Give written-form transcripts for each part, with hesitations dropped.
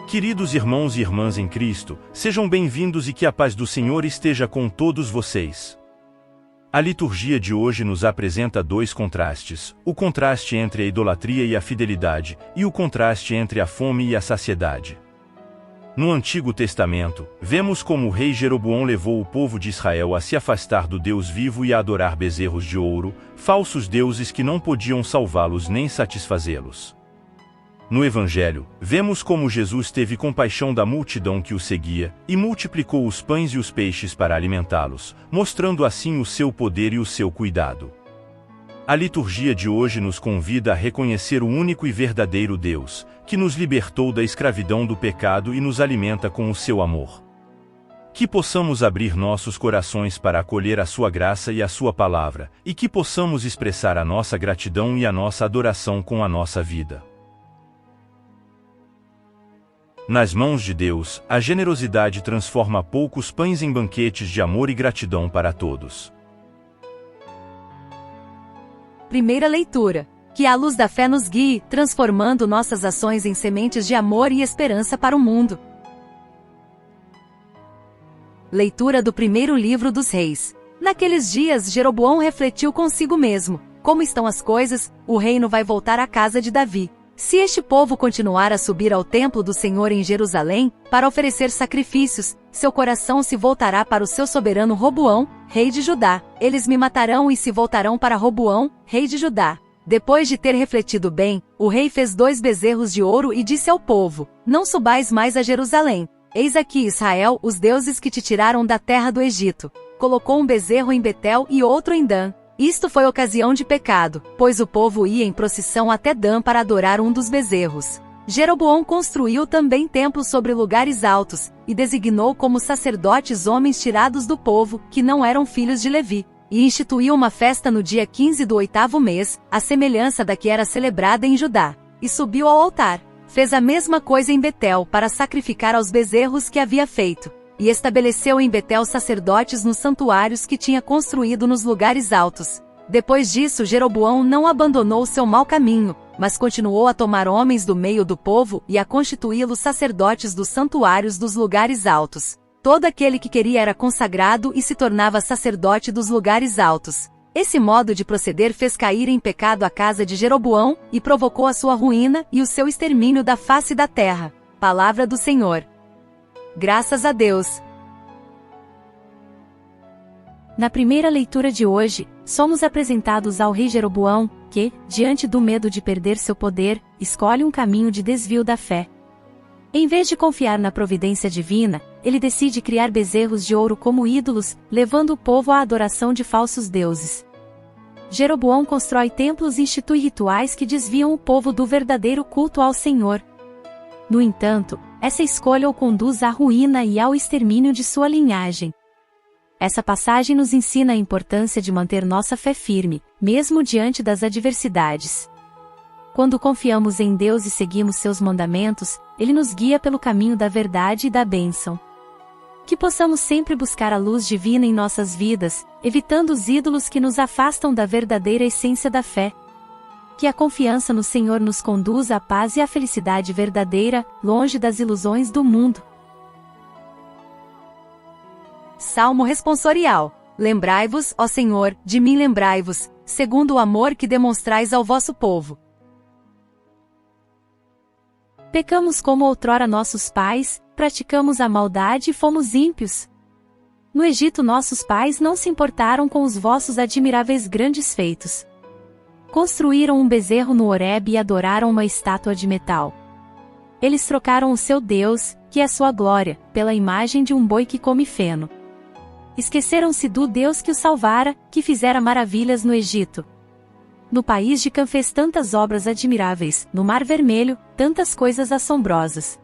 Queridos irmãos e irmãs em Cristo, sejam bem-vindos e que a paz do Senhor esteja com todos vocês. A liturgia de hoje nos apresenta dois contrastes, o contraste entre a idolatria e a fidelidade, e o contraste entre a fome e a saciedade. No Antigo Testamento, vemos como o rei Jeroboão levou o povo de Israel a se afastar do Deus vivo e a adorar bezerros de ouro, falsos deuses que não podiam salvá-los nem satisfazê-los. No Evangelho, vemos como Jesus teve compaixão da multidão que o seguia, e multiplicou os pães e os peixes para alimentá-los, mostrando assim o seu poder e o seu cuidado. A liturgia de hoje nos convida a reconhecer o único e verdadeiro Deus, que nos libertou da escravidão do pecado e nos alimenta com o seu amor. Que possamos abrir nossos corações para acolher a sua graça e a sua palavra, e que possamos expressar a nossa gratidão e a nossa adoração com a nossa vida. Nas mãos de Deus, a generosidade transforma poucos pães em banquetes de amor e gratidão para todos. Primeira leitura. Que a luz da fé nos guie, transformando nossas ações em sementes de amor e esperança para o mundo. Leitura do primeiro livro dos Reis. Naqueles dias, Jeroboão refletiu consigo mesmo: como estão as coisas, o reino vai voltar à casa de Davi. Se este povo continuar a subir ao templo do Senhor em Jerusalém, para oferecer sacrifícios, seu coração se voltará para o seu soberano Roboão, rei de Judá. Eles me matarão e se voltarão para Roboão, rei de Judá. Depois de ter refletido bem, o rei fez 2 bezerros de ouro e disse ao povo: não subais mais a Jerusalém. Eis aqui, Israel, os deuses que te tiraram da terra do Egito. Colocou um bezerro em Betel e outro em Dan. Isto foi ocasião de pecado, pois o povo ia em procissão até Dan para adorar um dos bezerros. Jeroboão construiu também templos sobre lugares altos, e designou como sacerdotes homens tirados do povo, que não eram filhos de Levi. E instituiu uma festa no dia 15 do 8º mês, à semelhança da que era celebrada em Judá. E subiu ao altar. Fez a mesma coisa em Betel para sacrificar aos bezerros que havia feito. E estabeleceu em Betel sacerdotes nos santuários que tinha construído nos lugares altos. Depois disso, Jeroboão não abandonou seu mau caminho, mas continuou a tomar homens do meio do povo e a constituí-los sacerdotes dos santuários dos lugares altos. Todo aquele que queria era consagrado e se tornava sacerdote dos lugares altos. Esse modo de proceder fez cair em pecado a casa de Jeroboão e provocou a sua ruína e o seu extermínio da face da terra. Palavra do Senhor. Graças a Deus. Na primeira leitura de hoje, somos apresentados ao rei Jeroboão, que, diante do medo de perder seu poder, escolhe um caminho de desvio da fé. Em vez de confiar na providência divina, ele decide criar bezerros de ouro como ídolos, levando o povo à adoração de falsos deuses. Jeroboão constrói templos e institui rituais que desviam o povo do verdadeiro culto ao Senhor. No entanto, essa escolha o conduz à ruína e ao extermínio de sua linhagem. Essa passagem nos ensina a importância de manter nossa fé firme, mesmo diante das adversidades. Quando confiamos em Deus e seguimos seus mandamentos, Ele nos guia pelo caminho da verdade e da bênção. Que possamos sempre buscar a luz divina em nossas vidas, evitando os ídolos que nos afastam da verdadeira essência da fé. Que a confiança no Senhor nos conduza à paz e à felicidade verdadeira, longe das ilusões do mundo. Salmo responsorial. Lembrai-vos, ó Senhor, de mim lembrai-vos, segundo o amor que demonstrais ao vosso povo. Pecamos como outrora nossos pais, praticamos a maldade e fomos ímpios. No Egito nossos pais não se importaram com os vossos admiráveis grandes feitos. Construíram um bezerro no Horebe e adoraram uma estátua de metal. Eles trocaram o seu Deus, que é sua glória, pela imagem de um boi que come feno. Esqueceram-se do Deus que os salvara, que fizera maravilhas no Egito. No país de Cã fez tantas obras admiráveis, no Mar Vermelho, tantas coisas assombrosas.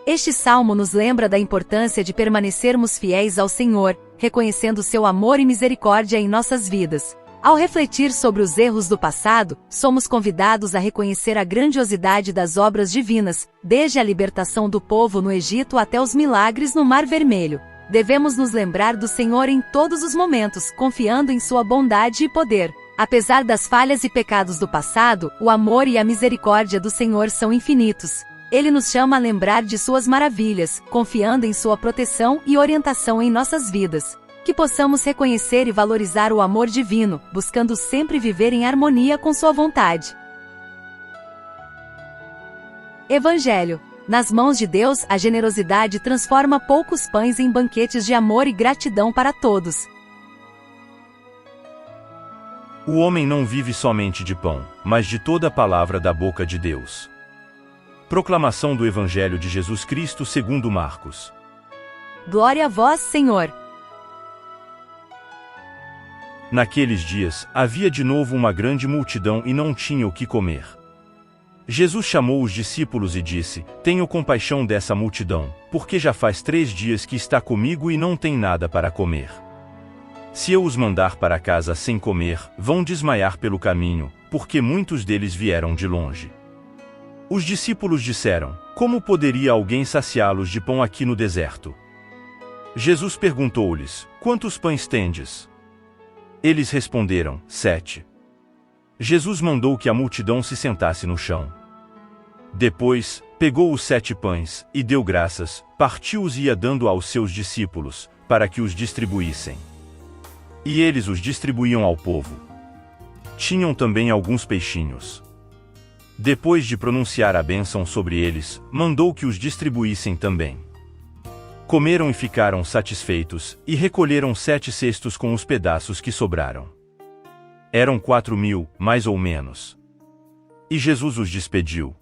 Este salmo nos lembra da importância de permanecermos fiéis ao Senhor, reconhecendo seu amor e misericórdia em nossas vidas. Ao refletir sobre os erros do passado, somos convidados a reconhecer a grandiosidade das obras divinas, desde a libertação do povo no Egito até os milagres no Mar Vermelho. Devemos nos lembrar do Senhor em todos os momentos, confiando em sua bondade e poder. Apesar das falhas e pecados do passado, o amor e a misericórdia do Senhor são infinitos. Ele nos chama a lembrar de suas maravilhas, confiando em sua proteção e orientação em nossas vidas. Que possamos reconhecer e valorizar o amor divino, buscando sempre viver em harmonia com sua vontade. Evangelho. Nas mãos de Deus, a generosidade transforma poucos pães em banquetes de amor e gratidão para todos. O homem não vive somente de pão, mas de toda a palavra da boca de Deus. Proclamação do Evangelho de Jesus Cristo segundo Marcos. Glória a vós, Senhor. Naqueles dias, havia de novo uma grande multidão e não tinha o que comer. Jesus chamou os discípulos e disse: Tenho compaixão dessa multidão, porque já faz 3 dias que está comigo e não tem nada para comer. Se eu os mandar para casa sem comer, vão desmaiar pelo caminho, porque muitos deles vieram de longe. Os discípulos disseram: Como poderia alguém saciá-los de pão aqui no deserto? Jesus perguntou-lhes: Quantos pães tendes? Eles responderam: 7. Jesus mandou que a multidão se sentasse no chão. Depois, pegou os 7 pães, e deu graças, partiu-os e ia dando aos seus discípulos, para que os distribuíssem. E eles os distribuíam ao povo. Tinham também alguns peixinhos. Depois de pronunciar a bênção sobre eles, mandou que os distribuíssem também. Comeram e ficaram satisfeitos, e recolheram 7 cestos com os pedaços que sobraram. Eram 4.000, mais ou menos. E Jesus os despediu.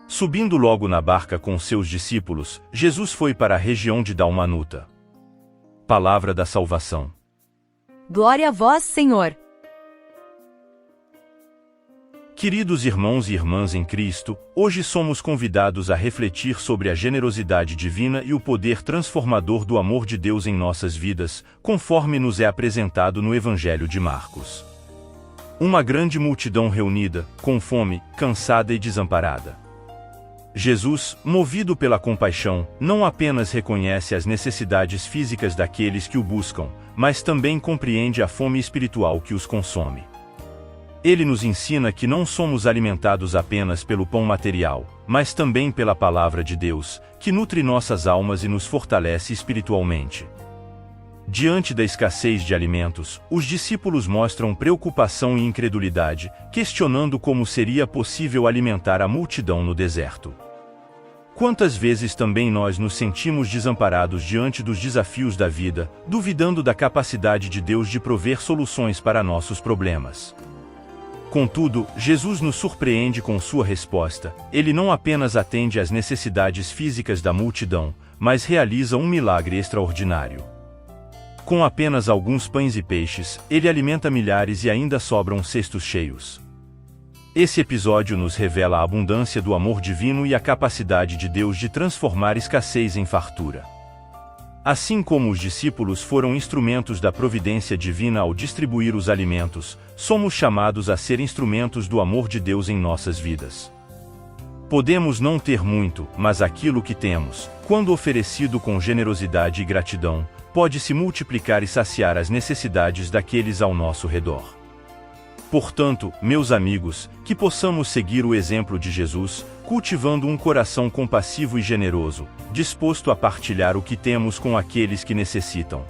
Subindo logo na barca com seus discípulos, Jesus foi para a região de Dalmanuta. Palavra da salvação. Glória a vós, Senhor. Queridos irmãos e irmãs em Cristo, hoje somos convidados a refletir sobre a generosidade divina e o poder transformador do amor de Deus em nossas vidas, conforme nos é apresentado no Evangelho de Marcos. Uma grande multidão reunida, com fome, cansada e desamparada. Jesus, movido pela compaixão, não apenas reconhece as necessidades físicas daqueles que o buscam, mas também compreende a fome espiritual que os consome. Ele nos ensina que não somos alimentados apenas pelo pão material, mas também pela palavra de Deus, que nutre nossas almas e nos fortalece espiritualmente. Diante da escassez de alimentos, os discípulos mostram preocupação e incredulidade, questionando como seria possível alimentar a multidão no deserto. Quantas vezes também nós nos sentimos desamparados diante dos desafios da vida, duvidando da capacidade de Deus de prover soluções para nossos problemas. Contudo, Jesus nos surpreende com sua resposta. Ele não apenas atende às necessidades físicas da multidão, mas realiza um milagre extraordinário. Com apenas alguns pães e peixes, ele alimenta milhares e ainda sobram cestos cheios. Esse episódio nos revela a abundância do amor divino e a capacidade de Deus de transformar escassez em fartura. Assim como os discípulos foram instrumentos da providência divina ao distribuir os alimentos, somos chamados a ser instrumentos do amor de Deus em nossas vidas. Podemos não ter muito, mas aquilo que temos, quando oferecido com generosidade e gratidão, pode se multiplicar e saciar as necessidades daqueles ao nosso redor. Portanto, meus amigos, que possamos seguir o exemplo de Jesus, cultivando um coração compassivo e generoso, disposto a partilhar o que temos com aqueles que necessitam.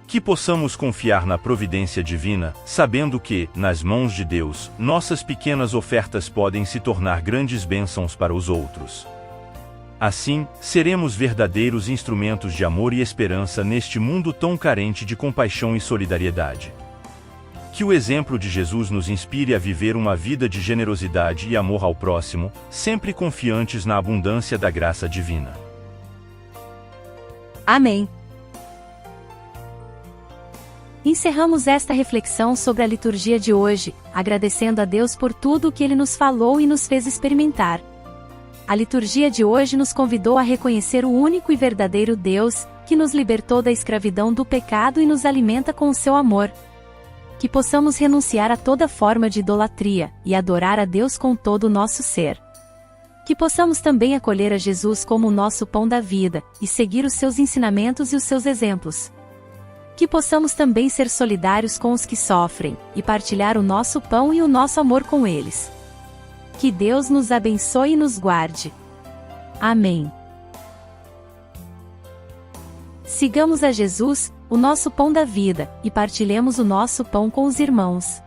Que possamos confiar na providência divina, sabendo que, nas mãos de Deus, nossas pequenas ofertas podem se tornar grandes bênçãos para os outros. Assim, seremos verdadeiros instrumentos de amor e esperança neste mundo tão carente de compaixão e solidariedade. Que o exemplo de Jesus nos inspire a viver uma vida de generosidade e amor ao próximo, sempre confiantes na abundância da graça divina. Amém. Encerramos esta reflexão sobre a liturgia de hoje, agradecendo a Deus por tudo o que Ele nos falou e nos fez experimentar. A liturgia de hoje nos convidou a reconhecer o único e verdadeiro Deus, que nos libertou da escravidão do pecado e nos alimenta com o seu amor. Que possamos renunciar a toda forma de idolatria, e adorar a Deus com todo o nosso ser. Que possamos também acolher a Jesus como o nosso pão da vida, e seguir os seus ensinamentos e os seus exemplos. Que possamos também ser solidários com os que sofrem, e partilhar o nosso pão e o nosso amor com eles. Que Deus nos abençoe e nos guarde. Amém. Sigamos a Jesus, o nosso pão da vida, e partilhemos o nosso pão com os irmãos.